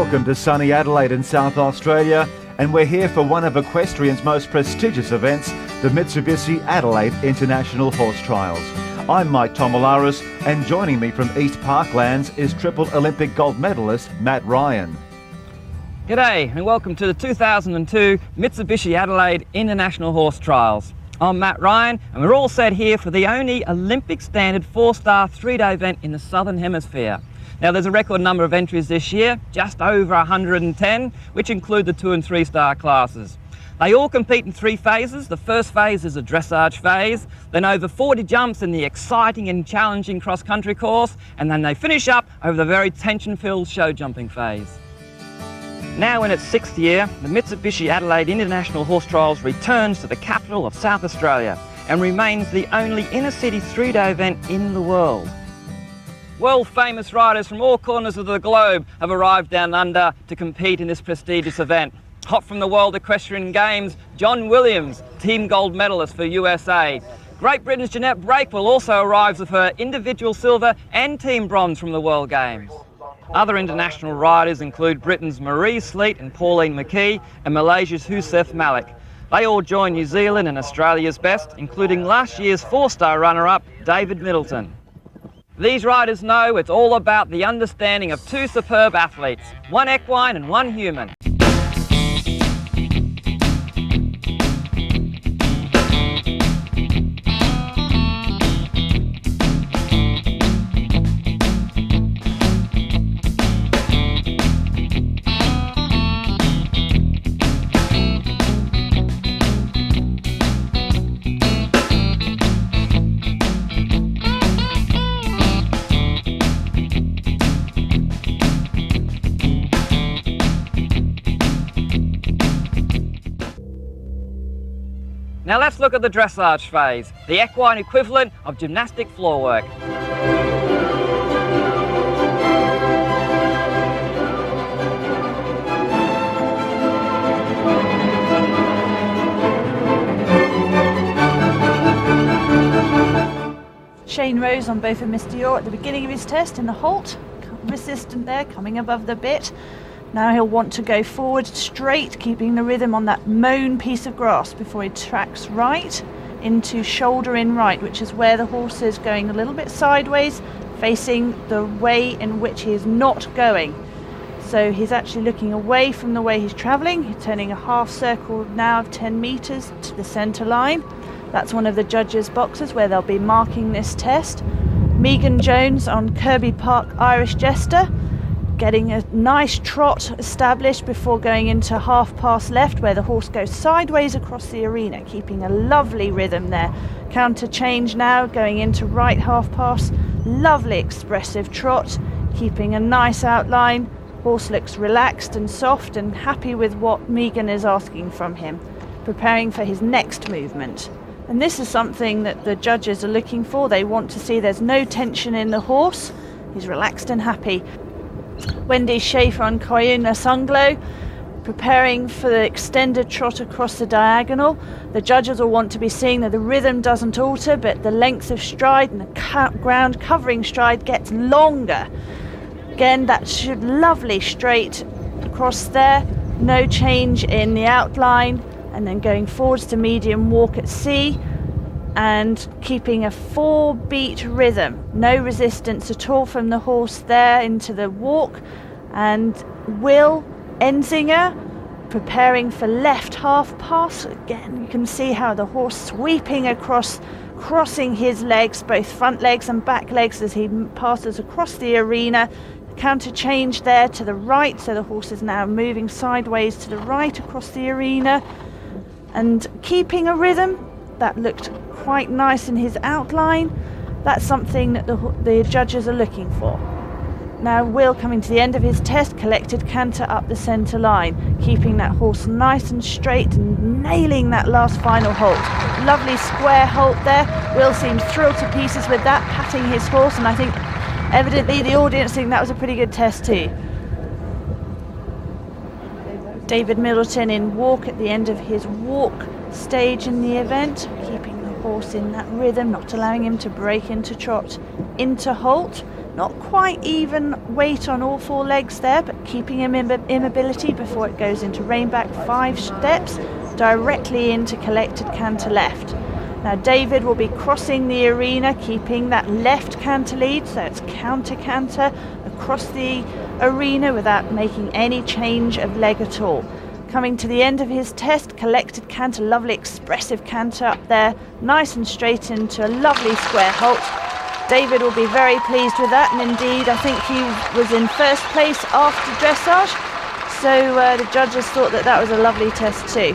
Welcome to sunny Adelaide in South Australia, and we're here for one of equestrian's most prestigious events, the Mitsubishi Adelaide International Horse Trials. I'm Mike Tomalaris, and joining me from East Parklands is triple Olympic gold medalist Matt Ryan. G'day and welcome to the 2002 Mitsubishi Adelaide International Horse Trials. I'm Matt Ryan and we're all set here for the only Olympic standard 4-star 3-day event in the Southern Hemisphere. Now there's a record number of entries this year, just over 110, which include the 2 and 3-star classes. They all compete in 3 phases. The first phase is a dressage phase, then over 40 jumps in the exciting and challenging cross-country course, and then they finish up over the very tension-filled show jumping phase. Now in its 6th year, the Mitsubishi Adelaide International Horse Trials returns to the capital of South Australia and remains the only inner-city 3-day event in the world. World-famous riders from all corners of the globe have arrived down under to compete in this prestigious event. Hot from the World Equestrian Games, John Williams, team gold medalist for USA. Great Britain's Jeanette Breakwell also arrives with her individual silver and team bronze from the World Games. Other international riders include Britain's Marie Sleet and Pauline McKee and Malaysia's Husef Malik. They all join New Zealand and Australia's best, including last year's 4-star runner-up, David Middleton. These riders know it's all about the understanding of 2 superb athletes, one equine and one human. Now let's look at the dressage phase, the equine equivalent of gymnastic floor work. Shane Rose on both of Mr. York at the beginning of his test in the halt, resistant there, coming above the bit. Now he'll want to go forward straight, keeping the rhythm on that mown piece of grass before he tracks right into shoulder in right, which is where the horse is going a little bit sideways, facing the way in which he is not going. So he's actually looking away from the way he's travelling. He's turning a half circle now of 10 metres to the centre line. That's one of the judges' boxes where they'll be marking this test. Megan Jones on Kirby Park Irish Jester, getting a nice trot established before going into half pass left, where the horse goes sideways across the arena, keeping a lovely rhythm there. Counter change now, going into right half pass. Lovely expressive trot, keeping a nice outline. Horse looks relaxed and soft and happy with what Megan is asking from him, preparing for his next movement. And this is something that the judges are looking for. They want to see there's no tension in the horse. He's relaxed and happy. Wendy Schaefer on Koyuna Sunglow, preparing for the extended trot across the diagonal. The judges will want to be seeing that the rhythm doesn't alter, but the length of stride and the ground covering stride gets longer. Again, that should lovely straight across there, no change in the outline, and then going forwards to medium walk at sea, and keeping a 4-beat rhythm. No resistance at all from the horse there into the walk. And Will Enzinger preparing for left half pass. Again, you can see how the horse sweeping across, crossing his legs, both front legs and back legs as he passes across the arena. Counter change there to the right, so the horse is now moving sideways to the right across the arena and keeping a rhythm. That looked quite nice in his outline. That's something that the judges are looking for. Now Will, coming to the end of his test, collected canter up the centre line, keeping that horse nice and straight and nailing that last final halt. Lovely square halt there. Will seemed thrilled to pieces with that, patting his horse, and I think evidently the audience think that was a pretty good test too. David Middleton in walk at the end of his walk stage in the event, keeping the horse in that rhythm, not allowing him to break into trot, into halt. Not quite even weight on all four legs there, but keeping him in immobility before it goes into rein back 5 steps, directly into collected canter left. Now David will be crossing the arena, keeping that left canter lead, so it's counter canter across the arena without making any change of leg at all. Coming to the end of his test, collected canter, lovely expressive canter up there, nice and straight into a lovely square halt. David will be very pleased with that, and indeed I think he was in first place after dressage, so the judges thought that was a lovely test too.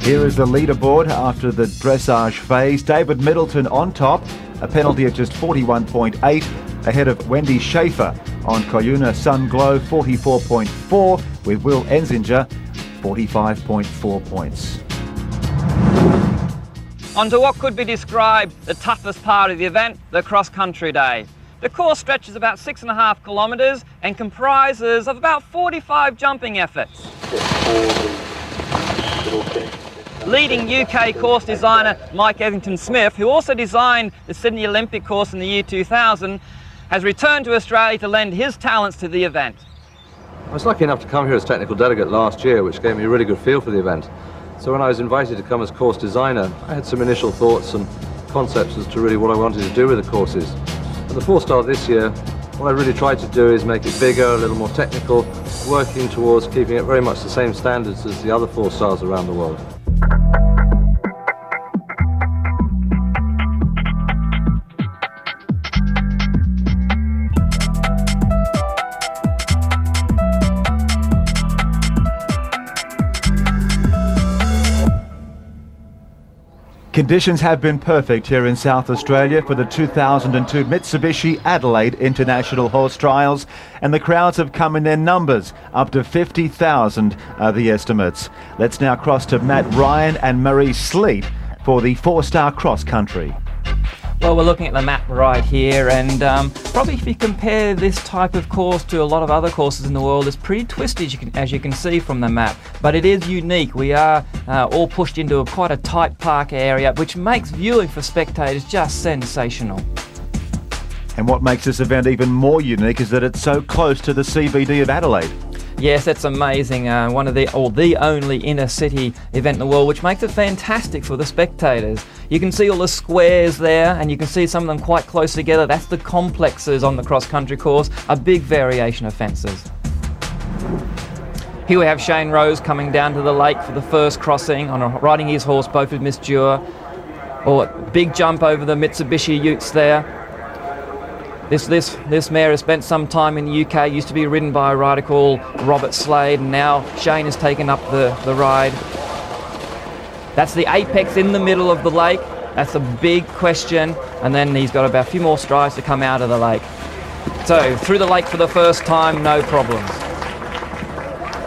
Here is the leaderboard after the dressage phase. David Middleton on top, a penalty of just 41.8, ahead of Wendy Schaefer on Koyuna Sunglow, 44.4, with Will Enzinger, 45.4 points. On to what could be described the toughest part of the event, the cross-country day. The course stretches about 6.5 kilometres and comprises of about 45 jumping efforts. Leading UK course designer Mike Etherington-Smith, who also designed the Sydney Olympic course in the year 2000, has returned to Australia to lend his talents to the event. I was lucky enough to come here as technical delegate last year, which gave me a really good feel for the event. So when I was invited to come as course designer, I had some initial thoughts and concepts as to really what I wanted to do with the courses. And the 4-star this year, what I really tried to do is make it bigger, a little more technical, working towards keeping it very much the same standards as the other 4-stars around the world. Conditions have been perfect here in South Australia for the 2002 Mitsubishi Adelaide International Horse Trials, and the crowds have come in their numbers. Up to 50,000 are the estimates. Let's now cross to Matt Ryan and Marie Sleet for the 4-star cross country. Well, we're looking at the map right here, and probably if you compare this type of course to a lot of other courses in the world, it's pretty twisty as you can see from the map. But it is unique. We are all pushed into quite a tight park area, which makes viewing for spectators just sensational. And what makes this event even more unique is that it's so close to the CBD of Adelaide. Yes, that's amazing. One of the only inner city event in the world, which makes it fantastic for the spectators. You can see all the squares there, and you can see some of them quite close together. That's the complexes on the cross-country course, a big variation of fences. Here we have Shane Rose coming down to the lake for the first crossing, riding his horse, both with Miss Dewar. Big jump over the Mitsubishi Utes there. This mare has spent some time in the UK, used to be ridden by a rider called Robert Slade, and now Shane has taken up the ride. That's the apex in the middle of the lake. That's a big question, and then he's got about a few more strides to come out of the lake. So through the lake for the first time, no problems.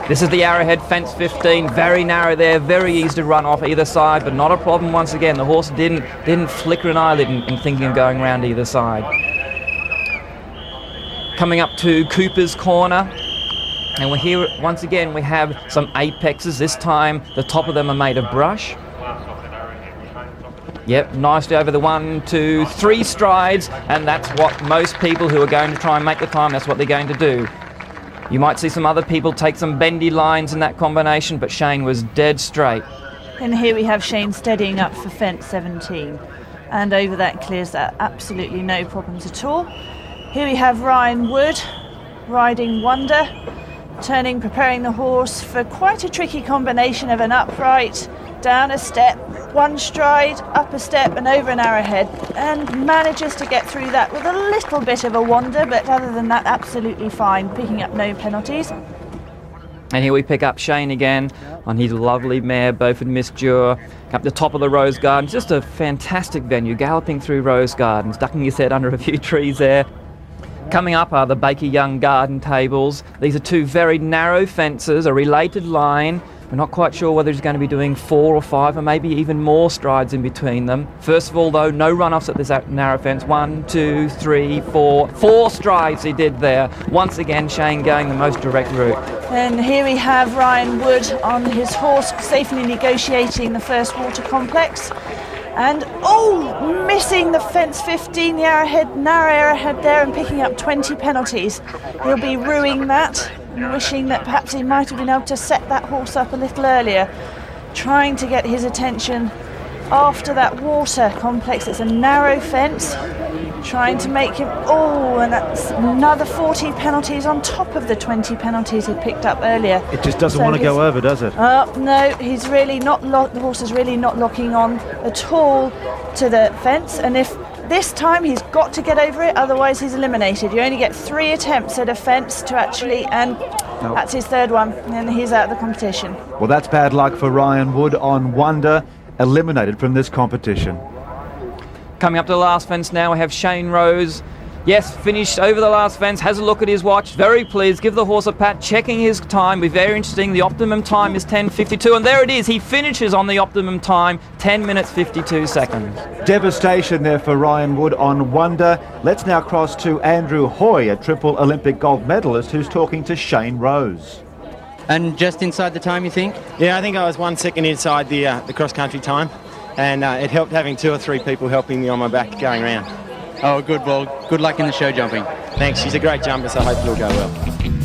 This is the Arrowhead fence 15, very narrow there, very easy to run off either side, but not a problem once again. The horse didn't flicker an eyelid in thinking of going around either side. Coming up to Cooper's Corner, and we're here once again. We have some apexes. This time the top of them are made of brush. Yep, nicely over the 1, 2, 3 strides, and that's what most people who are going to try and make the time, that's what they're going to do. You might see some other people take some bendy lines in that combination, but Shane was dead straight. And here we have Shane steadying up for fence 17, and over that clears that, absolutely no problems at all. Here we have Ryan Wood riding Wonder, preparing the horse for quite a tricky combination of an upright, down a step, 1 stride, up a step and over an arrowhead, and manages to get through that with a little bit of a wander, but other than that absolutely fine, picking up no penalties. And here we pick up Shane again on his lovely mare, Beaufort Miss Dewar, up the top of the Rose Gardens. Just a fantastic venue, galloping through Rose Gardens, ducking his head under a few trees there. Coming up are the Baker Young Garden Tables. These are 2 very narrow fences, a related line. We're not quite sure whether he's going to be doing 4 or 5 or maybe even more strides in between them. First of all, though, no runoffs at this narrow fence. 1, 2, 3, 4. 4 strides he did there. Once again, Shane going the most direct route. And here we have Ryan Wood on his horse, safely negotiating the first water complex. And, missing the fence 15, the arrowhead, narrow arrowhead there, and picking up 20 penalties. He'll be rueing that and wishing that perhaps he might have been able to set that horse up a little earlier, trying to get his attention after that water complex. It's a narrow fence, trying to make him, and that's another 40 penalties on top of the 20 penalties he picked up earlier. It just doesn't want to go over, does it? No, he's really not, the horse is really not locking on at all to the fence, and if this time he's got to get over it, otherwise he's eliminated. You only get 3 attempts at a fence to actually, and that's his third one, and he's out of the competition. Well, that's bad luck for Ryan Wood on Wonder, eliminated from this competition. Coming up to the last fence now, we have Shane Rose. Yes, finished over the last fence, has a look at his watch, very pleased, give the horse a pat, checking his time, be very interesting. The optimum time is 10:52, and there it is, he finishes on the optimum time, 10 minutes 52 seconds. Devastation there for Ryan Wood on Wonder. Let's now cross to Andrew Hoy, a triple Olympic gold medalist, who's talking to Shane Rose. And just inside the time, you think? Yeah, I think I was 1 second inside the cross-country time, and it helped having 2 or 3 people helping me on my back going round. Oh, good. Well, good luck in the show jumping. Thanks, she's a great jumper, so hopefully it'll go well.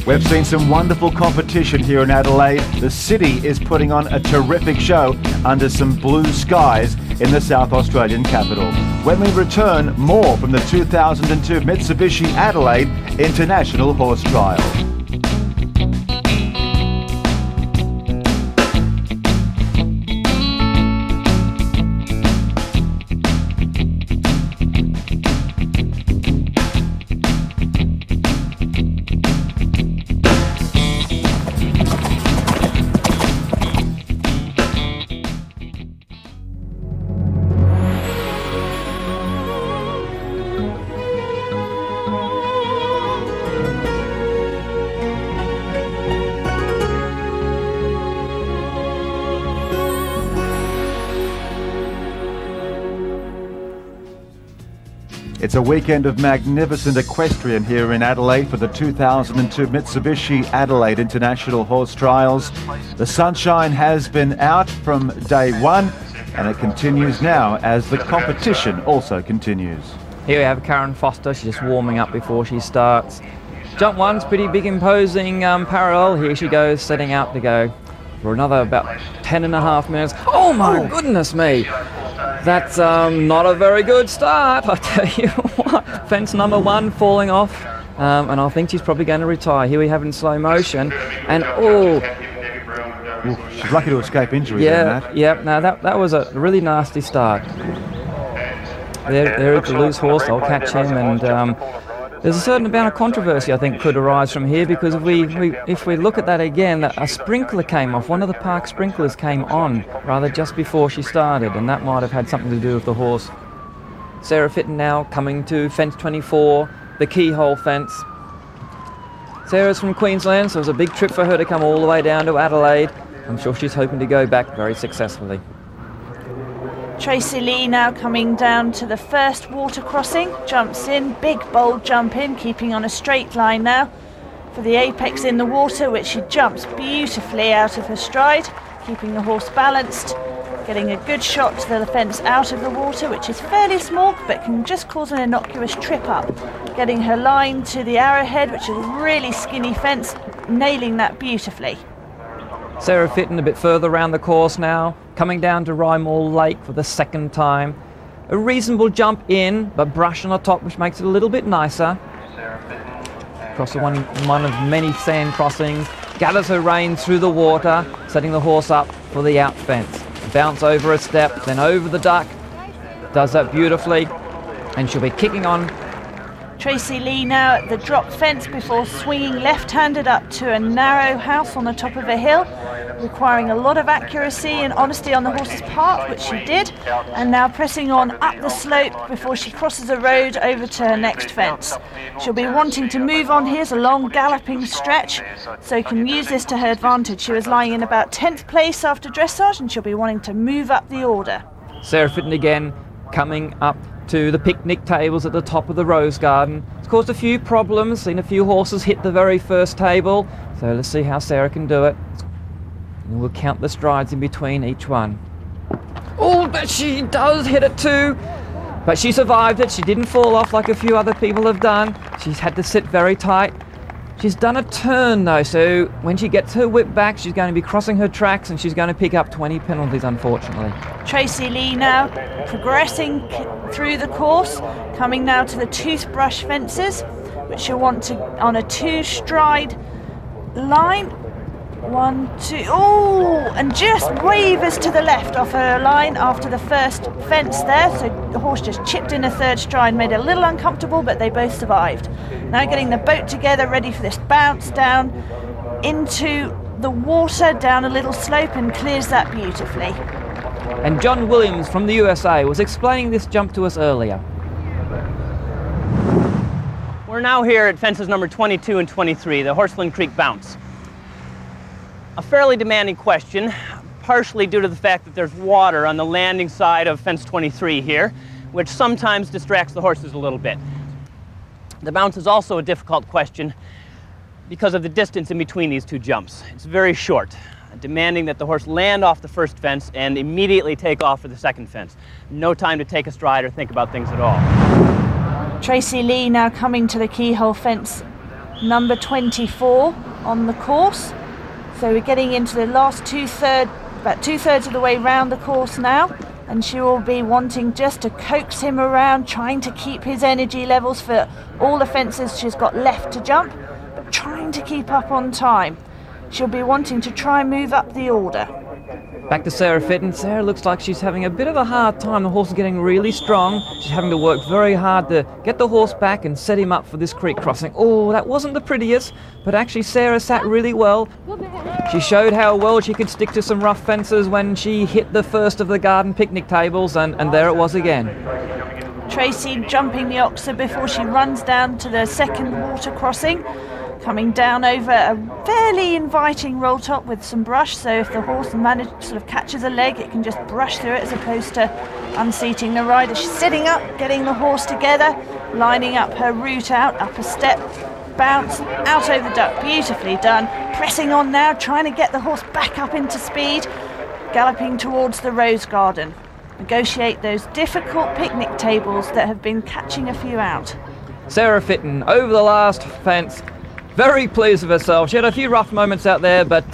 We've seen some wonderful competition here in Adelaide. The city is putting on a terrific show under some blue skies in the South Australian capital. When we return, more from the 2002 Mitsubishi Adelaide International Horse Trial. It's a weekend of magnificent equestrian here in Adelaide for the 2002 Mitsubishi Adelaide International Horse Trials. The sunshine has been out from day one, and it continues now as the competition also continues. Here we have Karen Foster, she's just warming up before she starts. Jump one's pretty big, imposing parallel. Here she goes, setting out to go for another about 10.5 minutes. Oh my goodness me! That's not a very good start, I tell you what. Fence number 1 falling off, and I think she's probably going to retire. Here we have in slow motion, and she's lucky to escape injury there, Matt. Yeah, no, that was a really nasty start. There is the loose horse, I'll catch him, and there's a certain amount of controversy I think could arise from here, because if we look at that again, a sprinkler came off, one of the park sprinklers came on rather just before she started, and that might have had something to do with the horse. Sarah Fitton now coming to fence 24, the keyhole fence. Sarah's from Queensland, so it was a big trip for her to come all the way down to Adelaide. I'm sure she's hoping to go back very successfully. Tracy Lee now coming down to the first water crossing, jumps in, big bold jump in, keeping on a straight line now for the apex in the water, which she jumps beautifully out of her stride, keeping the horse balanced, getting a good shot to the fence out of the water, which is fairly small but can just cause an innocuous trip up, getting her line to the arrowhead, which is a really skinny fence, nailing that beautifully. Sarah Fitton a bit further around the course now, coming down to Rymall Lake for the second time. A reasonable jump in, but brush on the top, which makes it a little bit nicer. Across one of many sand crossings, gathers her reins through the water, setting the horse up for the out fence. Bounce over a step, then over the duck. Does that beautifully, and she'll be kicking on. Tracy Lee now at the drop fence before swinging left-handed up to a narrow house on the top of a hill, requiring a lot of accuracy and honesty on the horse's part, which she did, and now pressing on up the slope before she crosses a road over to her next fence. She'll be wanting to move on. Here's a long galloping stretch, so can use this to her advantage. She was lying in about 10th place after dressage, and she'll be wanting to move up the order. Sarah Fitton again coming up to the picnic tables at the top of the rose garden. It's caused a few problems, seen a few horses hit the very first table, so let's see how Sarah can do it. And we'll count the strides in between each one. Oh, but she does hit it too. But she survived it. She didn't fall off like a few other people have done. She's had to sit very tight. She's done a turn though, so when she gets her whip back, she's going to be crossing her tracks and she's going to pick up 20 penalties, unfortunately. Tracy Lee now progressing through the course, coming now to the toothbrush fences, which she'll want to on a 2-stride line. 1, 2, oh, and just wavers to the left off her line after the first fence there. So the horse just chipped in a 3rd stride, made it a little uncomfortable, but they both survived. Now getting the boat together, ready for this bounce down into the water, down a little slope, and clears that beautifully. And John Williams from the USA was explaining this jump to us earlier. We're now here at fences number 22 and 23, the Horseland Creek Bounce. A fairly demanding question, partially due to the fact that there's water on the landing side of fence 23 here, which sometimes distracts the horses a little bit. The bounce is also a difficult question because of the distance in between these 2 jumps. It's very short, demanding that the horse land off the first fence and immediately take off for the second fence. No time to take a stride or think about things at all. Tracy Lee now coming to the keyhole fence number 24 on the course. So we're getting into the last about 2/3 of the way round the course now, and she will be wanting just to coax him around, trying to keep his energy levels for all the fences she's got left to jump, but trying to keep up on time. She'll be wanting to try and move up the order. Back to Sarah Fitton. Sarah looks like she's having a bit of a hard time. The horse is getting really strong. She's having to work very hard to get the horse back and set him up for this creek crossing. Oh, that wasn't the prettiest, but actually Sarah sat really well. She showed how well she could stick to some rough fences when she hit the first of the garden picnic tables, and there it was again. Tracy jumping the oxer before she runs down to the second water crossing, coming down over a fairly inviting roll top with some brush, so if the horse sort of catches a leg, it can just brush through it as opposed to unseating the rider. She's sitting up, getting the horse together, lining up her route out, up a step, bounce, out over the duck, beautifully done. Pressing on now, trying to get the horse back up into speed, galloping towards the rose garden. Negotiate those difficult picnic tables that have been catching a few out. Sarah Fitton over the last fence. Very pleased with herself. She had a few rough moments out there, but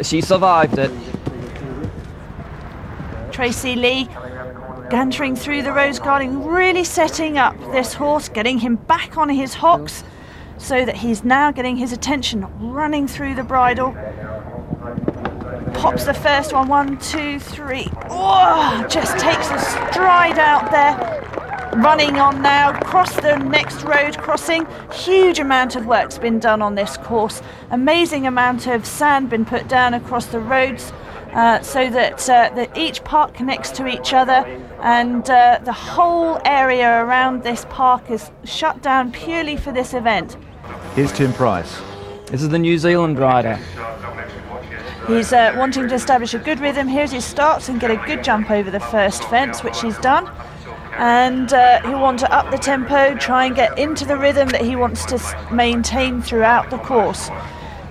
she survived it. Tracy Lee cantering through the rose garden, really setting up this horse, getting him back on his hocks so that he's now getting his attention, running through the bridle. Pops the first one, 1, 2, 3. Oh, just takes a stride out there. Running on now, across the next road crossing. Huge amount of work's been done on this course. Amazing amount of sand been put down across the roads so that each park connects to each other, and the whole area around this park is shut down purely for this event. Here's Tim Price. This is the New Zealand rider. He's wanting to establish a good rhythm here as he starts and get a good jump over the first fence, which he's done. And he'll want to up the tempo, try and get into the rhythm that he wants to maintain throughout the course.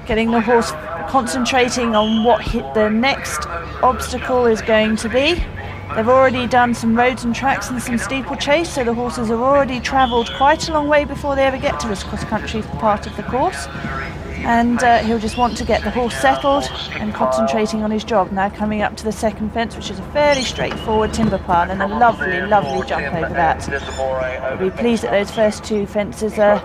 Getting the horse concentrating on what the next obstacle is going to be. They've already done some roads and tracks and some steeplechase, so the horses have already travelled quite a long way before they ever get to this cross-country part of the course. And he'll just want to get the horse settled and concentrating on his job. Now coming up to the second fence, which is a fairly straightforward timber pile, and a lovely, lovely jump over that. He'll be pleased that those first 2 fences are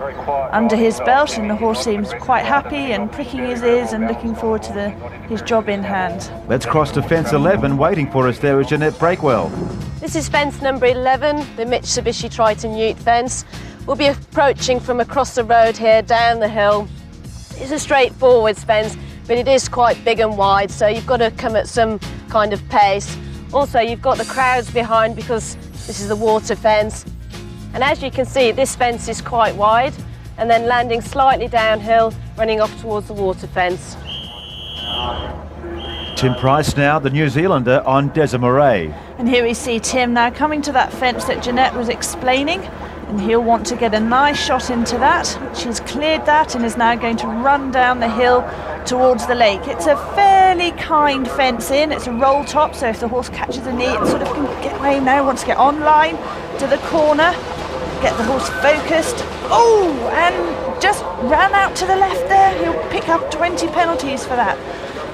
under his belt, and the horse seems quite happy and pricking his ears and looking forward to his job in hand. Let's cross to fence 11. Waiting for us there is Jeanette Breakwell. This is fence number 11, the Mitsubishi Triton Ute fence. We'll be approaching from across the road here, down the hill. It's a straightforward fence, but it is quite big and wide, so you've got to come at some kind of pace. Also, you've got the crowds behind because this is the water fence. And as you can see, this fence is quite wide, and then landing slightly downhill, running off towards the water fence. Tim Price now, the New Zealander on Desiree. And here we see Tim now coming to that fence that Jeanette was explaining. And he'll want to get a nice shot into that, which has cleared that and is now going to run down the hill towards the lake. It's a fairly kind fence in. It's a roll top, so if the horse catches a knee, it sort of can get away now, wants to get on line to the corner, get the horse focused. Oh, and just ran out to the left there. He'll pick up 20 penalties for that.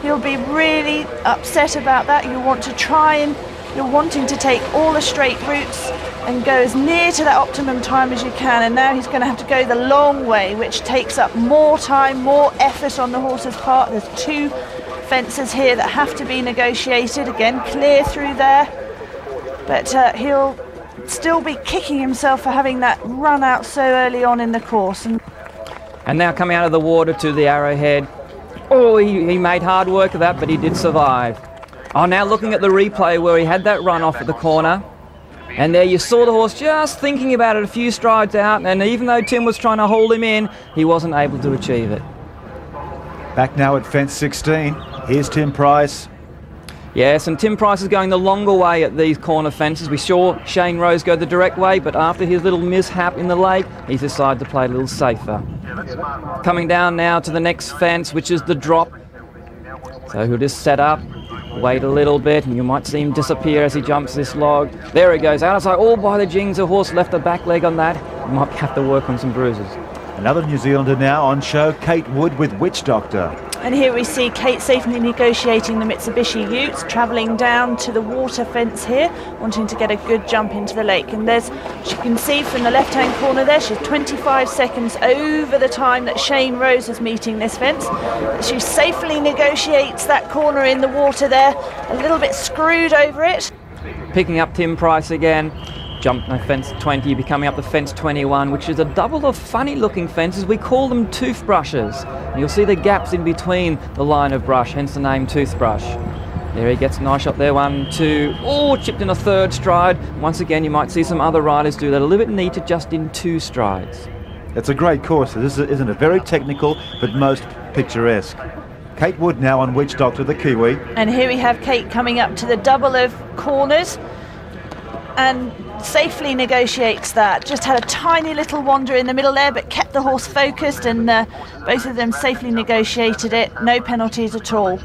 He'll be really upset about that. You'll want to try and you're wanting to take all the straight routes and go as near to that optimum time as you can, and now he's going to have to go the long way, which takes up more time, more effort on the horse's part. There's 2 fences here that have to be negotiated. Again, clear through there, but he'll still be kicking himself for having that run out so early on in the course. And now coming out of the water to the arrowhead. Oh, he made hard work of that, but he did survive. Oh, now looking at the replay where he had that run off at the corner, and there you saw the horse just thinking about it a few strides out, and even though Tim was trying to hold him in, he wasn't able to achieve it. Back now at fence 16. Here's Tim Price. Yes, and Tim Price is going the longer way at these corner fences. We saw Shane Rose go the direct way, but after his little mishap in the lake, he's decided to play a little safer. Coming down now to the next fence, which is the drop. So he'll just set up, wait a little bit, and you might see him disappear as he jumps this log. There he goes, outside all by the jings. The horse left the back leg on that. He might have to work on some bruises. Another New Zealander now on show, Kate Wood with Witch Doctor. And here we see Kate safely negotiating the Mitsubishi Utes, travelling down to the water fence here, wanting to get a good jump into the lake. And there's, as you can see from the left-hand corner there, she's 25 seconds over the time that Shane Rose is meeting this fence. She safely negotiates that corner in the water there, a little bit screwed over it. Picking up Tim Price again. Jump no fence 20, becoming up the fence 21, which is a double of funny looking fences. We call them toothbrushes. And you'll see the gaps in between the line of brush, hence the name toothbrush. There he gets a nice shot there, 1, 2, oh, chipped in a 3rd stride. Once again, you might see some other riders do that a little bit neater, just in 2 strides. It's a great course, isn't it? Very technical, but most picturesque. Kate Wood now on Witch Doctor, the Kiwi. And here we have Kate coming up to the double of corners and safely negotiates that. Just had a tiny little wander in the middle there, but kept the horse focused, and both of them safely negotiated it. No penalties at all.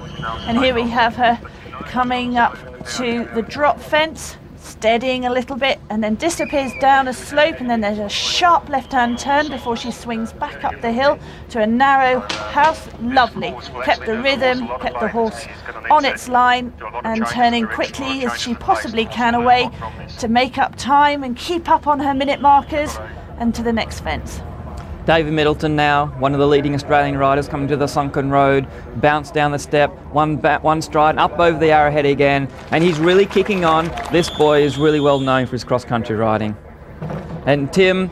And here we have her coming up to the drop fence, steadying a little bit, and then disappears down a slope, and then there's a sharp left-hand turn before she swings back up the hill to a narrow house. Lovely. Kept the rhythm, kept the horse on its line, and turning quickly as she possibly can away to make up time and keep up on her minute markers and to the next fence. David Middleton now, one of the leading Australian riders, coming to the sunken road, bounced down the step, one stride, up over the arrowhead again, and he's really kicking on. This boy is really well known for his cross-country riding. And Tim,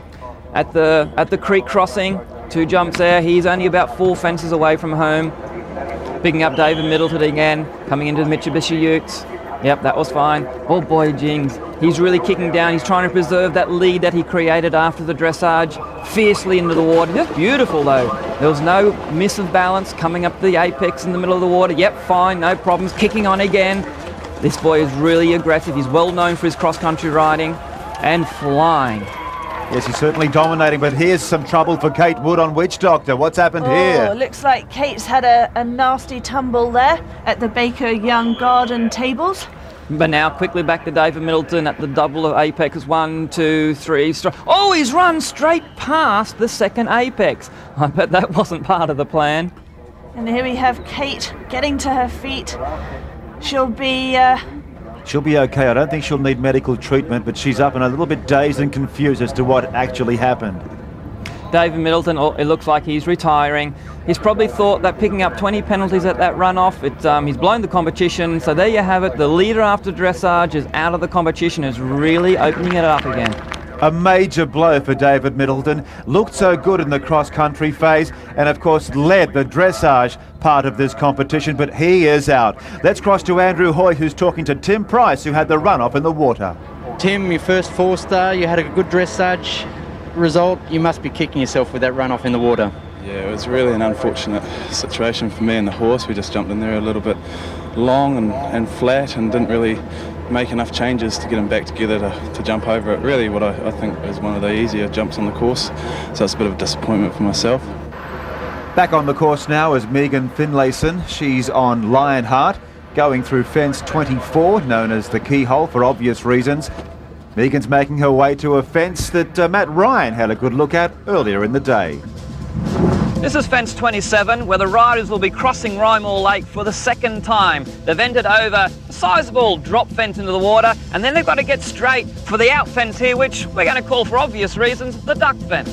at the creek crossing, 2 jumps there, he's only about 4 fences away from home. Picking up David Middleton again, coming into the Mitsubishi Utes. Yep, that was fine. Oh boy, jings. He's really kicking down. He's trying to preserve that lead that he created after the dressage, fiercely into the water. Just beautiful though. There was no miss of balance, coming up the apex in the middle of the water. Yep, fine, no problems. Kicking on again. This boy is really aggressive. He's well known for his cross-country riding and flying. Yes, he's certainly dominating, but here's some trouble for Kate Wood on Witch Doctor. What's happened here? Oh, looks like Kate's had a nasty tumble there at the Baker Young Garden tables. But now quickly back to David Middleton at the double of apex. 1, 2, 3. Oh, he's run straight past the second apex. I bet that wasn't part of the plan. And here we have Kate getting to her feet. She'll be okay. I don't think she'll need medical treatment, but she's up and a little bit dazed and confused as to what actually happened. David Middleton, it looks like he's retiring. He's probably thought that picking up 20 penalties at that runoff, he's blown the competition. So there you have it. The leader after dressage is out of the competition, is really opening it up again. A major blow for David Middleton. Looked so good in the cross-country phase and, of course, led the dressage part of this competition, but he is out. Let's cross to Andrew Hoy, who's talking to Tim Price, who had the runoff in the water. Tim, your first 4-star, you had a good dressage result. You must be kicking yourself with that runoff in the water. Yeah, it was really an unfortunate situation for me and the horse. We just jumped in there a little bit long and flat and didn't really make enough changes to get him back together to jump over it. Really what I think is one of the easier jumps on the course, so it's a bit of a disappointment for myself. Back on the course now is Megan Finlayson. She's on Lionheart, going through fence 24, known as the keyhole for obvious reasons. Megan's making her way to a fence that Matt Ryan had a good look at earlier in the day. This is fence 27, where the riders will be crossing Rymore Lake for the second time. They've entered over a sizable drop fence into the water, and then they've got to get straight for the out fence here, which we're going to call, for obvious reasons, the duck fence.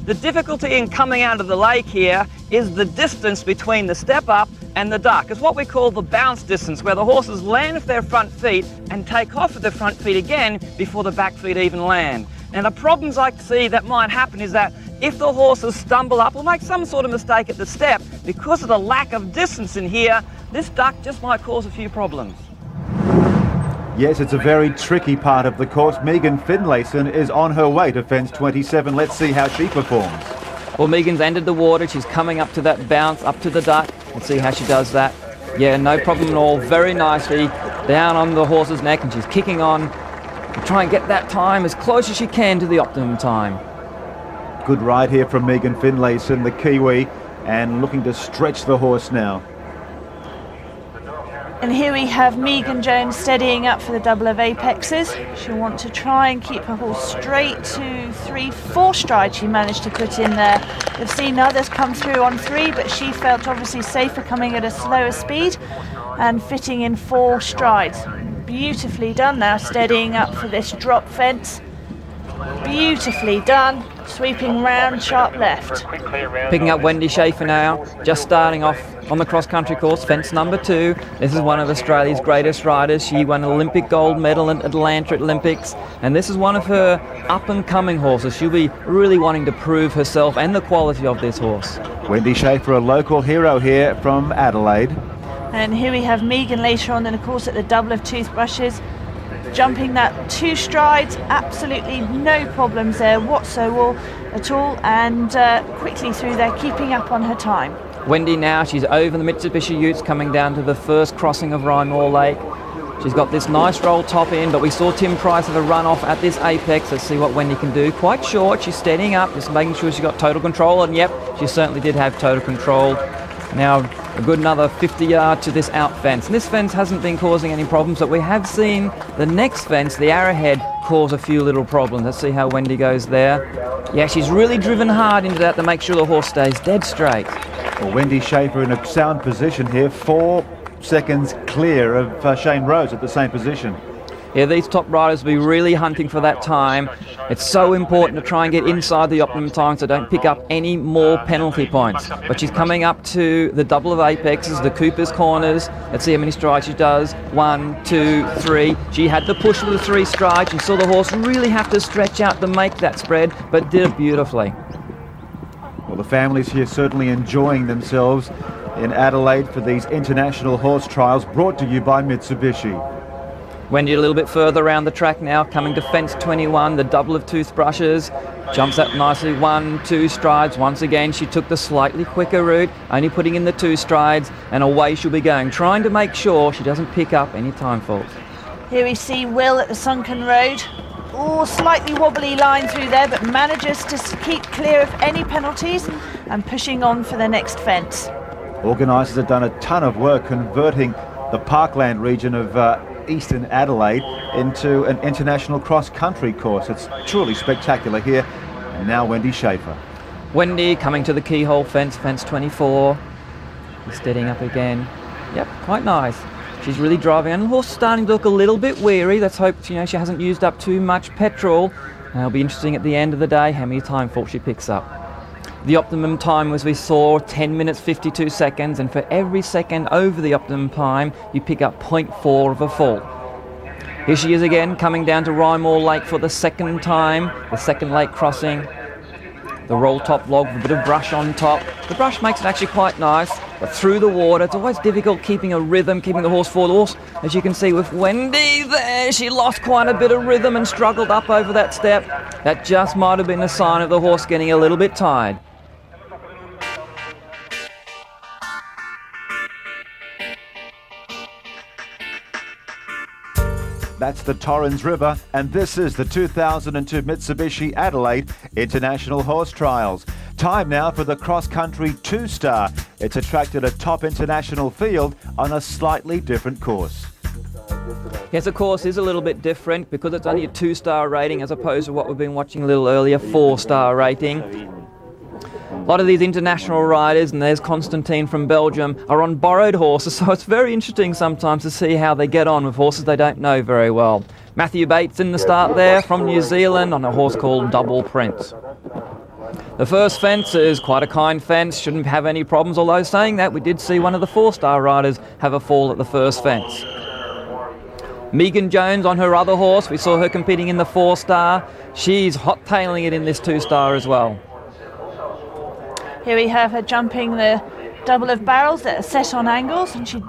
The difficulty in coming out of the lake here is the distance between the step up and the duck. It's what we call the bounce distance, where the horses land with their front feet and take off with their front feet again before the back feet even land. And the problems I see that might happen is that if the horses stumble up or make some sort of mistake at the step, because of the lack of distance in here, this duck just might cause a few problems. Yes, it's a very tricky part of the course. Megan Finlayson is on her way to fence 27. Let's see how she performs. Well, Megan's entered the water. She's coming up to that bounce, up to the duck. Let's see how she does that. Yeah, no problem at all. Very nicely down on the horse's neck, and she's kicking on to try and get that time as close as she can to the optimum time. Good ride here from Megan Finlayson, the Kiwi, and looking to stretch the horse now. And here we have Megan Jones steadying up for the double of apexes. She'll want to try and keep her horse straight to 3-4 strides she managed to put in there. We've seen others come through on 3, but she felt obviously safer coming at a slower speed and fitting in 4 strides. Beautifully done now, steadying up for this drop fence. Beautifully done, sweeping round, sharp left. Picking up Wendy Schaefer now, just starting off on the cross-country course, fence number 2. This is one of Australia's greatest riders. She won an Olympic gold medal at Atlanta Olympics, and this is one of her up-and-coming horses. She'll be really wanting to prove herself and the quality of this horse. Wendy Schaefer, a local hero here from Adelaide. And here we have Megan later on in the course at the double of toothbrushes, jumping that 2 strides, absolutely no problems there whatsoever at all, and quickly through there, keeping up on her time. Wendy now, she's over the Mitsubishi Utes, coming down to the first crossing of Rymore Lake. She's got this nice roll top in, but we saw Tim Price have a run off at this apex. Let's see what Wendy can do. Quite short, she's steadying up, just making sure she's got total control, and yep, she certainly did have total control. Now a good another 50 yards to this out fence. And this fence hasn't been causing any problems, but we have seen the next fence, the Arrowhead, cause a few little problems. Let's see how Wendy goes there. Yeah, she's really driven hard into that to make sure the horse stays dead straight. Well, Wendy Schaefer in a sound position here, 4 seconds clear of Shane Rose at the same position. Yeah, these top riders will be really hunting for that time. It's so important to try and get inside the optimum time so don't pick up any more penalty points. But she's coming up to the double of apexes, the Cooper's corners. Let's see how many strides she does. 1, 2, 3. She had the push with the 3 strides. You saw the horse really have to stretch out to make that spread, but did it beautifully. Well, the families here certainly enjoying themselves in Adelaide for these international horse trials brought to you by Mitsubishi. Wendy a little bit further around the track now, coming to fence 21, the double of toothbrushes. Jumps up nicely, 1, 2 strides. Once again, she took the slightly quicker route, only putting in the 2 strides, and away she'll be going, trying to make sure she doesn't pick up any time faults. Here we see Will at the sunken road. Oh, slightly wobbly line through there, but manages to keep clear of any penalties and pushing on for the next fence. Organisers have done a ton of work converting the parkland region of eastern Adelaide into an international cross-country course. It's truly spectacular here. And now Wendy Schaefer. Wendy coming to the keyhole fence, fence 24. She's steadying up again. Yep, quite nice. She's really driving, and the horse is starting to look a little bit weary. Let's hope she hasn't used up too much petrol. It'll be interesting at the end of the day how many time faults she picks up. The optimum time, as we saw, 10 minutes 52 seconds, and for every second over the optimum time, you pick up 0.4 of a fault. Here she is again, coming down to Rymore Lake for the second time, the second lake crossing. The roll top log with a bit of brush on top. The brush makes it actually quite nice, but through the water, it's always difficult keeping a rhythm, keeping the horse forward. Horse, as you can see with Wendy there, she lost quite a bit of rhythm and struggled up over that step. That just might have been a sign of the horse getting a little bit tired. That's the Torrens River, and this is the 2002 Mitsubishi Adelaide International Horse Trials. Time now for the cross-country two-star. It's attracted a top international field on a slightly different course. Yes, the course is a little bit different because it's only a two-star rating as opposed to what we've been watching a little earlier, four-star rating. A lot of these international riders, and there's Constantine from Belgium, are on borrowed horses, so it's very interesting sometimes to see how they get on with horses they don't know very well. Matthew Bates in the start there from New Zealand on a horse called Double Prince. The first fence is quite a kind fence, shouldn't have any problems, although saying that we did see one of the four-star riders have a fall at the first fence. Megan Jones on her other horse, we saw her competing in the four-star. She's hot-tailing it in this two-star as well. Here we have her jumping the double of barrels that are set on angles, and she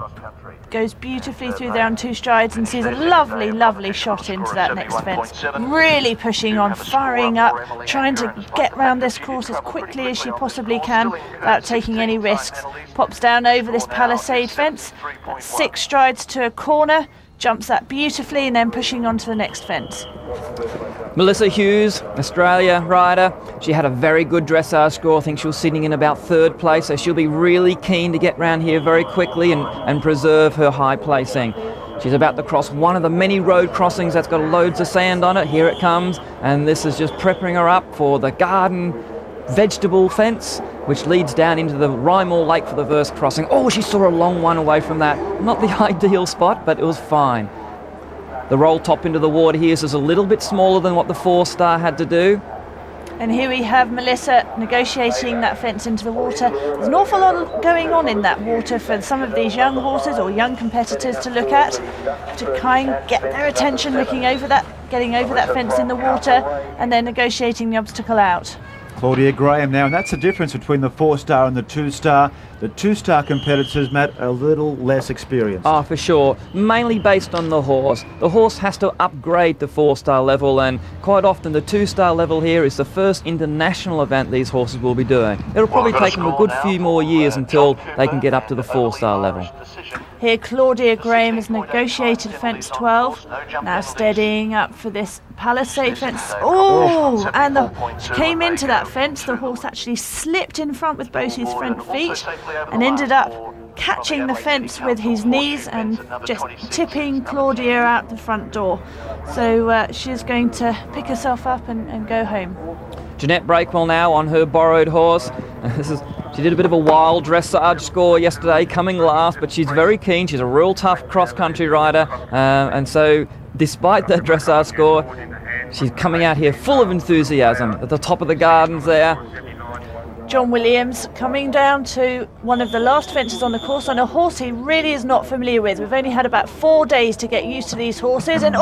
goes beautifully through there on two strides and sees a lovely, lovely shot into that next fence. Really pushing on, firing up, trying to get round this course as quickly as she possibly can without taking any risks. Pops down over this palisade fence, 6 strides to a corner, jumps that beautifully and then pushing on to the next fence. Melissa Hughes, Australia rider, she had a very good dressage score. I think she was sitting in about 3rd place, so she'll be really keen to get round here very quickly and preserve her high placing. She's about to cross one of the many road crossings that's got loads of sand on it. Here it comes, and this is just prepping her up for the garden vegetable fence, which leads down into the Rymall Lake for the first crossing. Oh, she saw a long one away from that. Not the ideal spot, but it was fine. The roll top into the water here is a little bit smaller than what the four-star had to do. And here we have Melissa negotiating that fence into the water. There's an awful lot going on in that water for some of these young horses or young competitors to look at, to kind of get their attention, looking over that, getting over that fence in the water, and then negotiating the obstacle out. Claudia Graham now, and that's the difference between the four-star and the two-star. The two-star competitors, Matt, a little less experienced. Oh, for sure. Mainly based on the horse. The horse has to upgrade the four-star level, and quite often the two-star level here is the first international event these horses will be doing. It'll probably take them a good few more years until they can get up to the four-star level. Here Claudia Graham has negotiated fence 12, now steadying up for this palisade fence. Oh, and she came into that fence. The horse actually slipped in front with both his front feet and ended up catching the fence with his knees and just tipping Claudia out the front door. So she's going to pick herself up and go home. Jeanette Breakwell now on her borrowed horse. She did a bit of a wild dressage score yesterday, coming last, but she's very keen. She's a real tough cross-country rider, and so despite that dressage score, she's coming out here full of enthusiasm at the top of the gardens there. John Williams coming down to one of the last fences on the course on a horse he really is not familiar with. We've only had about 4 days to get used to these horses, and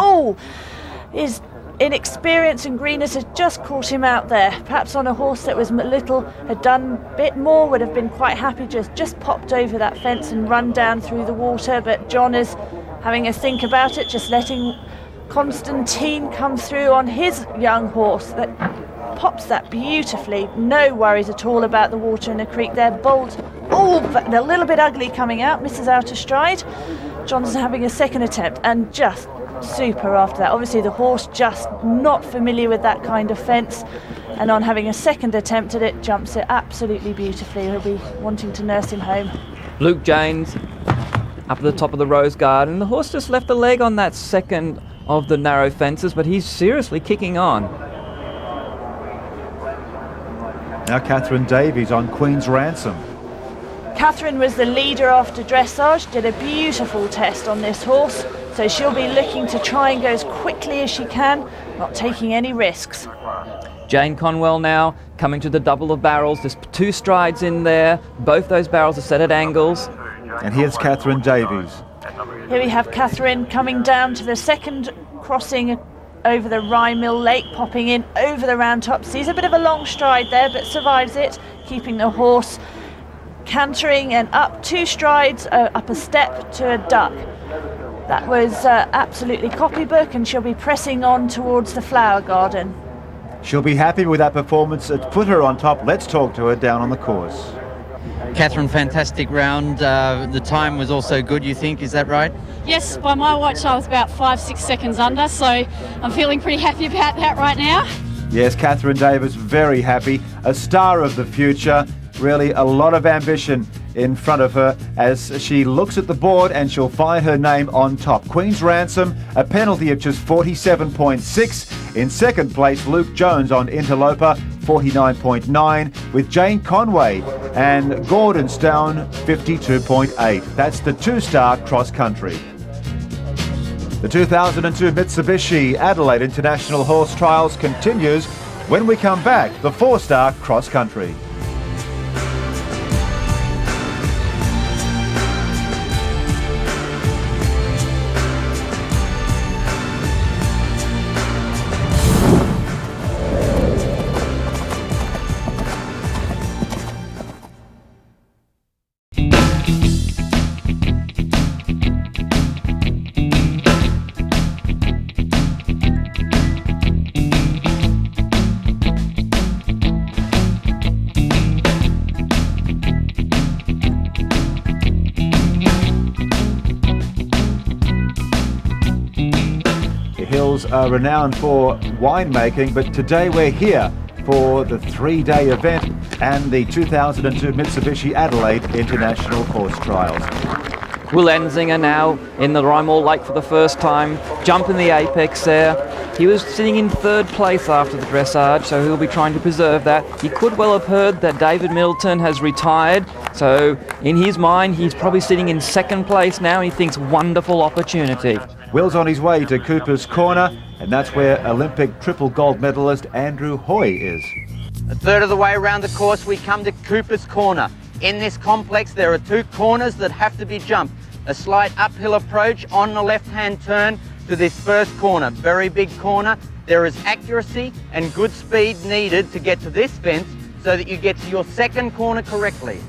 his inexperience and greenness has just caught him out there. Perhaps on a horse that was had done a bit more, would have been quite happy, just popped over that fence and run down through the water. But John is having a think about it, just letting Constantine come through on his young horse that pops that beautifully. No worries at all about the water in the creek there. Bold, but a little bit ugly coming out, misses out a stride. John's having a second attempt and just super after that. Obviously the horse just not familiar with that kind of fence, and on having a second attempt at it, jumps it absolutely beautifully. He'll be wanting to nurse him home. Luke James up at the top of the rose garden. The horse just left a leg on that second of the narrow fences, but he's seriously kicking on. Now Catherine Davies on Queen's Ransom. Catherine was the leader after dressage, did a beautiful test on this horse, so she'll be looking to try and go as quickly as she can, not taking any risks. Jane Conwell now coming to the double of barrels. There's 2 strides in there. Both those barrels are set at angles. And here's Catherine Davies. Here we have Catherine coming down to the second crossing over the Rymall Lake, popping in over the round top. Sees a bit of a long stride there, but survives it, keeping the horse cantering and up 2 strides, up a step to a duck. That was absolutely copybook, and she'll be pressing on towards the flower garden. She'll be happy with that performance. It's put her on top. Let's talk to her down on the course. Catherine, fantastic round. The time was also good, you think, is that right? Yes, by my watch I was about 5-6 seconds under, so I'm feeling pretty happy about that right now. Yes, Catherine Davis, very happy. A star of the future. Really a lot of ambition in front of her as she looks at the board, and she'll find her name on top. Queen's Ransom, a penalty of just 47.6. In second place, Luke Jones on Interloper, 49.9, with Jane Conway and Gordon Stone, 52.8. That's the two-star cross-country. The 2002 Mitsubishi Adelaide International Horse Trials continues when we come back, the four-star cross-country. Hills are renowned for winemaking, but today we're here for the three-day event and the 2002 Mitsubishi Adelaide International Horse Trials. Will Enzinger now in the Rymall Lake for the first time, jumping the apex there. He was sitting in third place after the dressage, so he'll be trying to preserve that. He could well have heard that David Middleton has retired, so in his mind he's probably sitting in second place now, and he thinks wonderful opportunity. Will's on his way to Cooper's Corner, and that's where Olympic triple gold medalist Andrew Hoy is. A third of the way around the course we come to Cooper's Corner. In this complex there are two corners that have to be jumped. A slight uphill approach on the left-hand turn to this first corner. Very big corner. There is accuracy and good speed needed to get to this fence so that you get to your second corner correctly.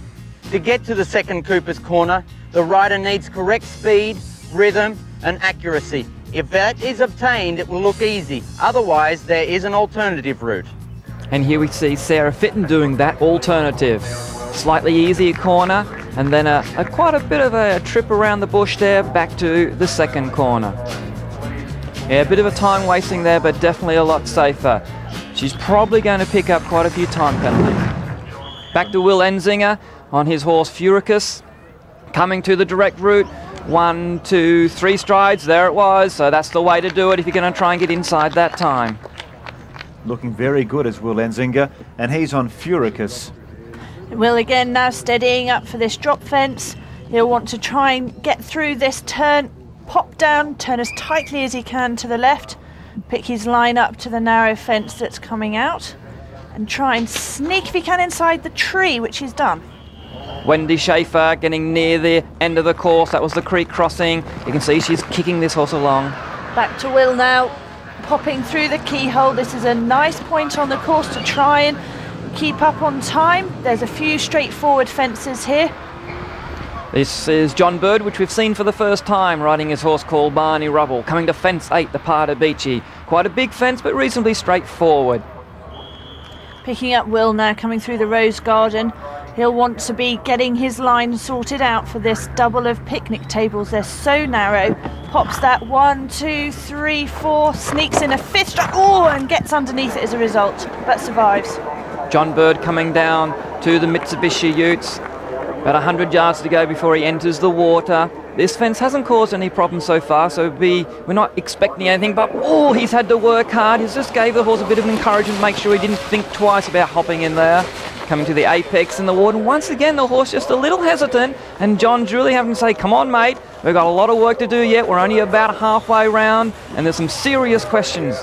To get to the second Cooper's Corner, the rider needs correct speed, rhythm and accuracy. If that is obtained, it will look easy. Otherwise, there is an alternative route. And here we see Sarah Fitton doing that alternative. Slightly easier corner, and then quite a bit of a trip around the bush there, back to the second corner. Yeah, a bit of a time wasting there, but definitely a lot safer. She's probably going to pick up quite a few time penalties. Back to Will Enzinger on his horse Furicus, coming to the direct route. 1, 2, 3 strides, there it was. So that's the way to do it if you're going to try and get inside that time. Looking very good as Will Enzinger, and he's on Furicus. Will again now steadying up for this drop fence. He'll want to try and get through this turn, pop down, turn as tightly as he can to the left, pick his line up to the narrow fence that's coming out, and try and sneak if he can inside the tree, which he's done. Wendy Schaefer getting near the end of the course. That was the creek crossing. You can see she's kicking this horse along. Back to Will now, popping through the keyhole. This is a nice point on the course to try and keep up on time. There's a few straightforward fences here. This is John Bird, which we've seen for the first time, riding his horse called Barney Rubble, coming to fence 8, the Parta Beachy. Quite a big fence, but reasonably straightforward. Picking up Will now, coming through the rose garden. He'll want to be getting his line sorted out for this double of picnic tables. They're so narrow. Pops that 1, 2, 3, 4, sneaks in a fifth strike, and gets underneath it as a result, but survives. John Bird coming down to the Mitsubishi Utes. About 100 yards to go before he enters the water. This fence hasn't caused any problems so far, so we're not expecting anything, but he's had to work hard. He's just gave the horse a bit of encouragement, make sure he didn't think twice about hopping in there. Coming to the apex in the water, and once again the horse just a little hesitant, and John's really having to say, come on mate, we've got a lot of work to do yet, we're only about halfway round, and there's some serious questions.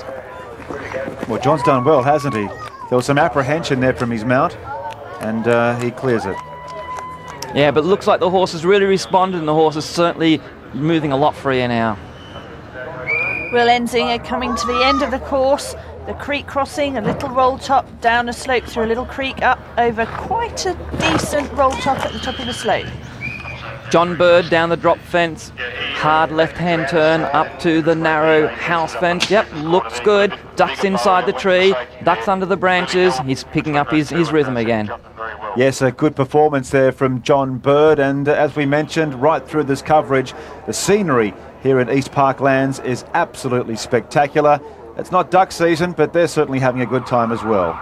Well, John's done well, hasn't he? There was some apprehension there from his mount, and he clears it. Yeah, but it looks like the horse has really responded, and the horse is certainly moving a lot freer now. Will Enzinger coming to the end of the course. The creek crossing, a little roll top, down a slope through a little creek, up over quite a decent roll top at the top of the slope. John Bird down the drop fence, hard left-hand turn up to the narrow house fence. Yep, looks good. Ducks inside the tree, ducks under the branches. He's picking up his rhythm again. Yes, a good performance there from John Bird, and as we mentioned right through this coverage, the scenery here at East Parklands is absolutely spectacular. It's not duck season, but they're certainly having a good time as well.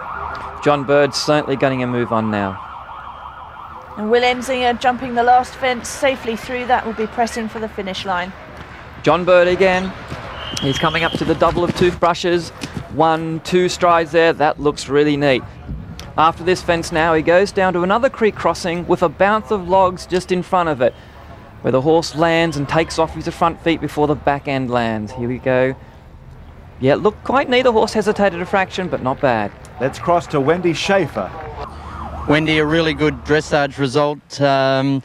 John Bird's certainly getting a move on now. And Will Enzinger jumping the last fence safely through that will be pressing for the finish line. John Bird again. He's coming up to the double of toothbrushes. 1-2 strides there. That looks really neat. After this fence now, he goes down to another creek crossing with a bounce of logs just in front of it, where the horse lands and takes off his front feet before the back end lands. Here we go. Yeah, looked quite neat. The horse hesitated a fraction, but not bad. Let's cross to Wendy Schaefer. Wendy, a really good dressage result, and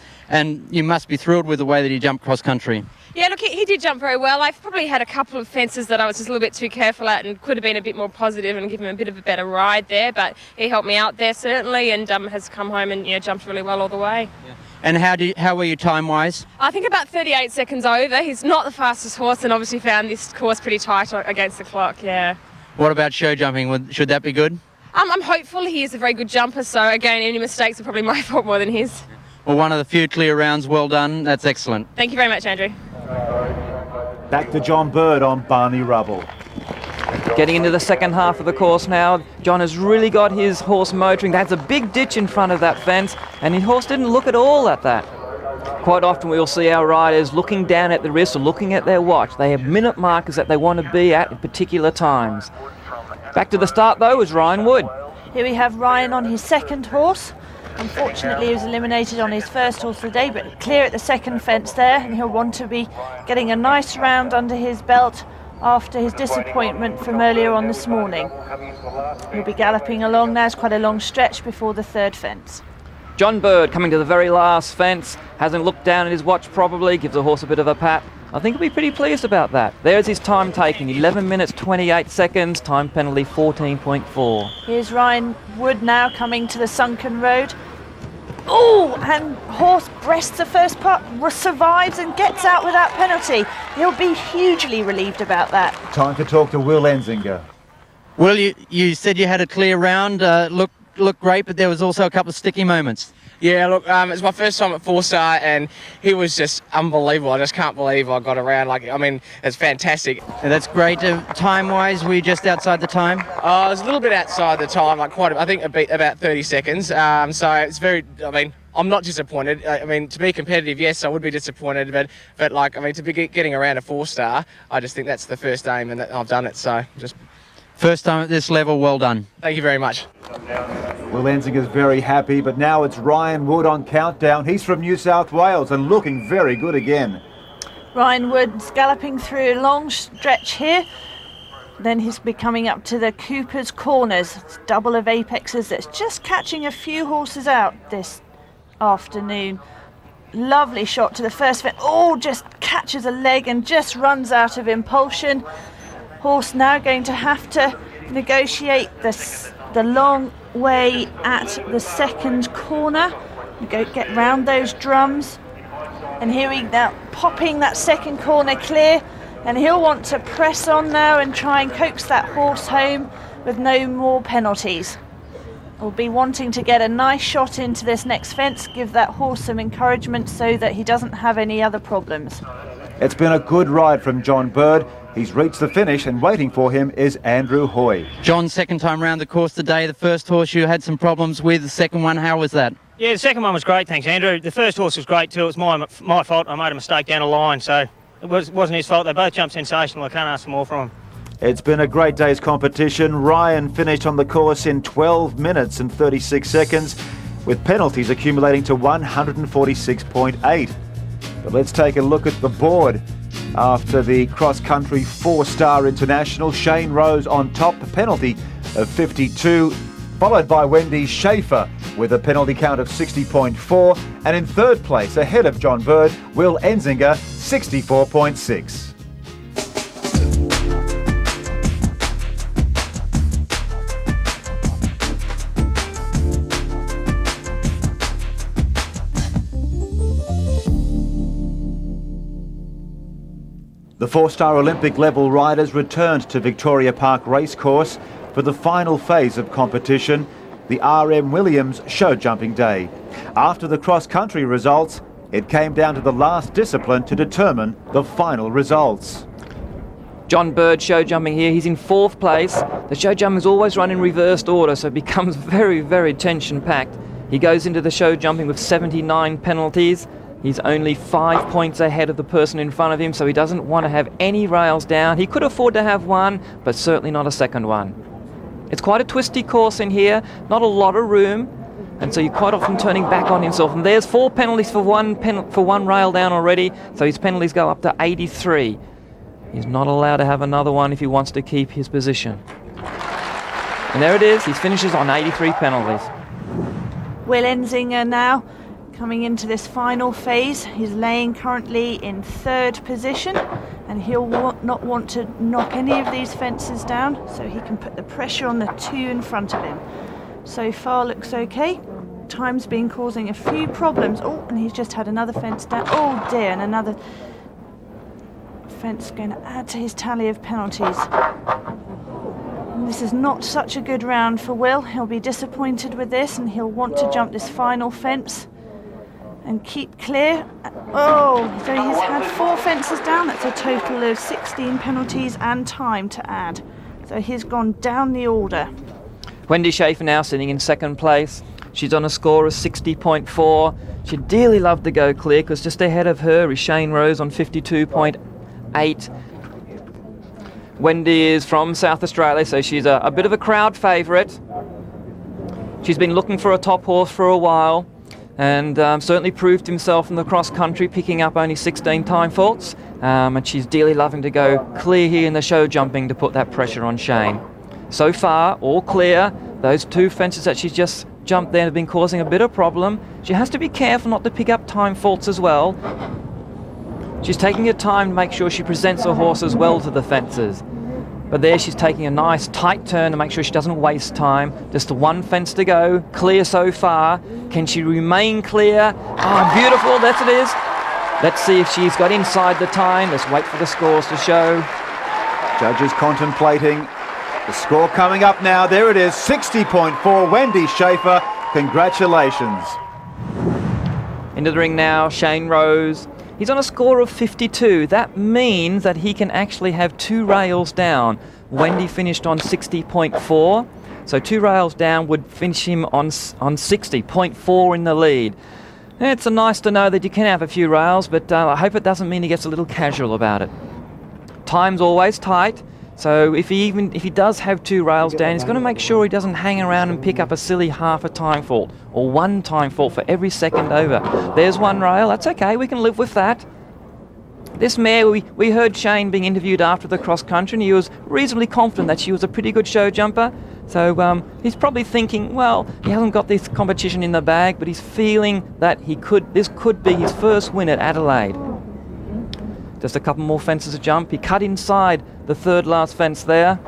you must be thrilled with the way that he jumped cross country. Yeah, look, he did jump very well. I've probably had a couple of fences that I was just a little bit too careful at and could have been a bit more positive and given him a bit of a better ride there, but he helped me out there certainly and has come home and jumped really well all the way. Yeah. And how were you time-wise? I think about 38 seconds over. He's not the fastest horse and obviously found this course pretty tight against the clock, yeah. What about show jumping? Should that be good? I'm hopeful. He is a very good jumper, so again, any mistakes are probably my fault more than his. Well, one of the few clear rounds, well done. That's excellent. Thank you very much, Andrew. Back to John Bird on Barney Rubble. Getting into the second half of the course now. John has really got his horse motoring. That's a big ditch in front of that fence, and his horse didn't look at all at that. Quite often we'll see our riders looking down at the wrist or looking at their watch. They have minute markers that they want to be at particular times. Back to the start though is Ryan Wood. Here we have Ryan on his second horse. Unfortunately, he was eliminated on his first horse of the day, but clear at the second fence there, and he'll want to be getting a nice round under his belt after his disappointment from earlier on this morning. He'll be galloping along now. It's quite a long stretch before the third fence. John Bird coming to the very last fence, hasn't looked down at his watch probably, gives the horse a bit of a pat. I think he'll be pretty pleased about that. There's his time taken, 11 minutes 28 seconds, time penalty 14.4. Here's Ryan Wood now coming to the sunken road. Oh, and horse breasts the first part, survives and gets out without penalty. He'll be hugely relieved about that. Time to talk to Will Enzinger. Will, you said you had a clear round, looked great, but there was also a couple of sticky moments. Yeah, look, it's my first time at 4-star and he was just unbelievable. I just can't believe I got around. It's fantastic. And that's great. Time-wise, were you just outside the time? I was a little bit outside the time, I think about 30 seconds. So it's very, I'm not disappointed. To be competitive, yes, I would be disappointed, but to be getting around a 4-star, I just think that's the first aim and I've done it, so just... First time at this level, well done. Thank you very much. Will Enzinger's very happy, but now it's Ryan Wood on countdown. He's from New South Wales and looking very good again. Ryan Wood's galloping through a long stretch here. Then he's be coming up to the Cooper's Corners. It's double of apexes that's just catching a few horses out this afternoon. Lovely shot to the first fence. Oh, just catches a leg and just runs out of impulsion. Horse now going to have to negotiate the long way at the second corner. Get round those drums. And here we now popping that second corner clear. And he'll want to press on now and try and coax that horse home with no more penalties. He'll be wanting to get a nice shot into this next fence, give that horse some encouragement so that he doesn't have any other problems. It's been a good ride from John Bird. He's reached the finish and waiting for him is Andrew Hoy. John, second time round the course today. The first horse you had some problems with. The second one, how was that? Yeah, the second one was great, thanks, Andrew. The first horse was great too. It was my fault. I made a mistake down the line, so it wasn't his fault. They both jumped sensational. I can't ask for more from them. It's been a great day's competition. Ryan finished on the course in 12 minutes and 36 seconds, with penalties accumulating to 146.8. But let's take a look at the board. After the cross-country 4-star international, Shane Rose on top, a penalty of 52, followed by Wendy Schaefer with a penalty count of 60.4, and in third place, ahead of John Bird, Will Enzinger, 64.6. The four-star Olympic level riders returned to Victoria Park Racecourse for the final phase of competition, the RM Williams show jumping day. After the cross-country results, it came down to the last discipline to determine the final results. John Bird show jumping here. He's in 4th place. The show jumping is always run in reversed order, so it becomes very, very tension-packed. He goes into the show jumping with 79 penalties. He's only 5 points ahead of the person in front of him, so he doesn't want to have any rails down. He could afford to have one, but certainly not a second one. It's quite a twisty course in here, not a lot of room, and so you're quite often turning back on himself. And there's 4 penalties for one rail down already, so his penalties go up to 83. He's not allowed to have another one if he wants to keep his position. And there it is, he finishes on 83 penalties. Will Enzinger now coming into this final phase. He's laying currently in 3rd position, and he'll not want to knock any of these fences down, so he can put the pressure on the 2 in front of him. So far looks okay. Time's been causing a few problems. Oh, and he's just had another fence down. Oh dear, and another fence going to add to his tally of penalties. And this is not such a good round for Will. He'll be disappointed with this, and he'll want to jump this final fence and keep clear. Oh, so he's had 4 fences down. That's a total of 16 penalties and time to add. So he's gone down the order. Wendy Schaefer now sitting in 2nd place. She's on a score of 60.4. She'd dearly love to go clear, because just ahead of her is Shane Rose on 52.8. Wendy is from South Australia, so she's a bit of a crowd favourite. She's been looking for a top horse for a while, and certainly proved himself in the cross-country, picking up only 16 time faults. And she's dearly loving to go clear here in the show jumping to put that pressure on Shane. So far, all clear. Those 2 fences that she's just jumped there have been causing a bit of problem. She has to be careful not to pick up time faults as well. She's taking her time to make sure she presents her horse as well to the fences. But there she's taking a nice tight turn to make sure she doesn't waste time. Just the 1 fence to go, clear so far. Can she remain clear? Oh, beautiful, that's it is. Let's see if she's got inside the time. Let's wait for the scores to show. Judges contemplating. The score coming up now. There it is, 60.4, Wendy Schaefer. Congratulations. Into the ring now, Shane Rose. He's on a score of 52. That means that he can actually have 2 rails down. Wendy finished on 60.4, so 2 rails down would finish him on 60.4 in the lead. It's nice to know that you can have a few rails, but I hope it doesn't mean he gets a little casual about it. Time's always tight, so if he does have 2 rails down, he's got to make sure he doesn't hang around and pick up a silly half a time fault or 1 time fault for every second over. There's 1 rail, that's okay, we can live with that. This mare, we heard Shane being interviewed after the cross country, and he was reasonably confident that she was a pretty good show jumper. So he's probably thinking, well, he hasn't got this competition in the bag, but he's feeling that this could be his first win at Adelaide. Just a couple more fences to jump. He cut inside the 3rd last fence there.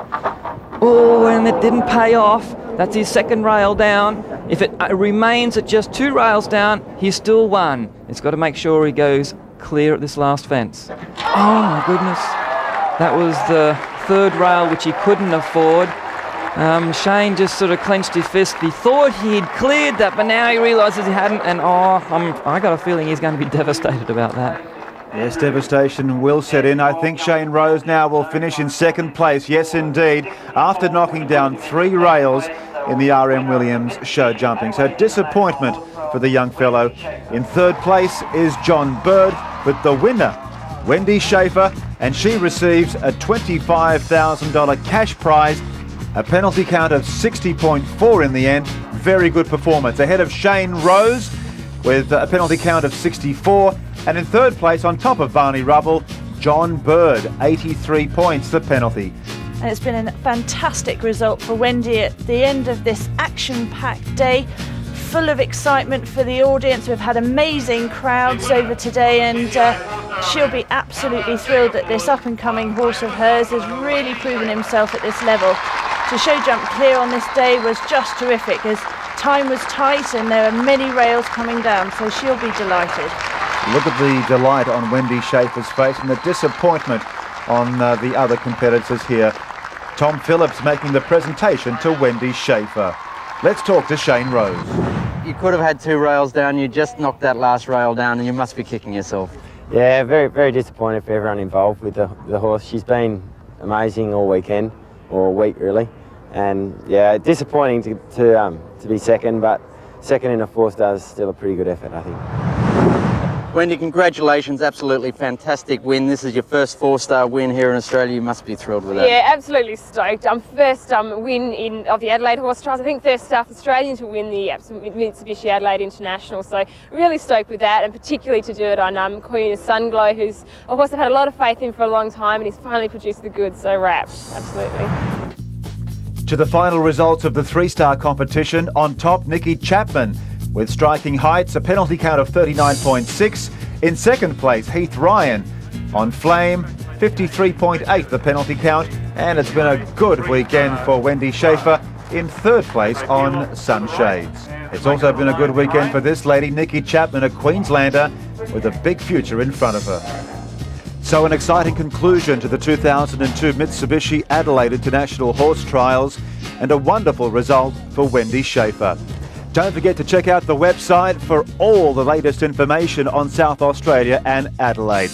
Oh, and it didn't pay off. That's his 2nd rail down. If it remains at just 2 rails down, he's still won. He's got to make sure he goes clear at this last fence. Oh my goodness. That was the 3rd rail, which he couldn't afford. Shane just sort of clenched his fist. He thought he'd cleared that, but now he realises he hadn't, and I got a feeling he's going to be devastated about that. Yes, devastation will set in. I think Shane Rose now will finish in 2nd place. Yes, indeed, after knocking down 3 rails in the RM Williams show jumping. So disappointment for the young fellow. In 3rd place is John Bird, with the winner, Wendy Schaefer, and she receives a $25,000 cash prize, a penalty count of 60.4 in the end. Very good performance. Ahead of Shane Rose with a penalty count of 64. And in 3rd place, on top of Barney Rubble, John Bird, 83 points, the penalty. And it's been a fantastic result for Wendy at the end of this action-packed day, full of excitement for the audience. We've had amazing crowds over today, and she'll be absolutely thrilled that this up-and-coming horse of hers has really proven himself at this level. To show jump clear on this day was just terrific, as time was tight and there are many rails coming down, so she'll be delighted. Look at the delight on Wendy Schaefer's face and the disappointment on the other competitors here. Tom Phillips making the presentation to Wendy Schaefer. Let's talk to Shane Rose. You could have had 2 rails down, you just knocked that last rail down and you must be kicking yourself. Yeah, very, very disappointed for everyone involved with the horse. She's been amazing all weekend, or all week really. And yeah, disappointing to be second, but second in a 4-star is still a pretty good effort, I think. Wendy, congratulations, absolutely fantastic win. This is your first 4-star win here in Australia. You must be thrilled with that. Yeah, absolutely stoked. First win of the Adelaide Horse Trials. I think first South Australian to win the Mitsubishi Adelaide International. So really stoked with that, and particularly to do it on Queen of Sunglow, who's a horse I've had a lot of faith in for a long time, and he's finally produced the goods. So wrapped, absolutely. To the final results of the 3-star competition. On top, Nikki Chapman with striking heights, a penalty count of 39.6. In second place, Heath Ryan. On Flame, 53.8 the penalty count. And it's been a good weekend for Wendy Schaefer in third place on Sunshades. It's also been a good weekend for this lady, Nikki Chapman, a Queenslander with a big future in front of her. So an exciting conclusion to the 2002 Mitsubishi Adelaide International Horse Trials, and a wonderful result for Wendy Schaefer. Don't forget to check out the website for all the latest information on South Australia and Adelaide.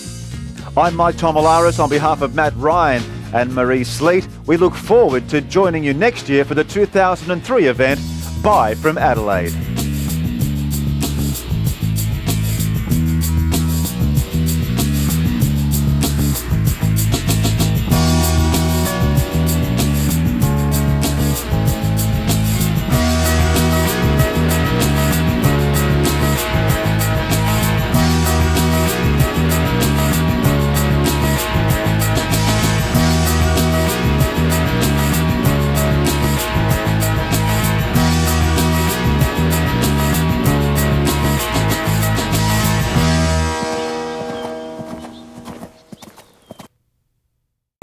I'm Mike Tomalaris on behalf of Matt Ryan and Marie Sleet. We look forward to joining you next year for the 2003 event, Bye from Adelaide.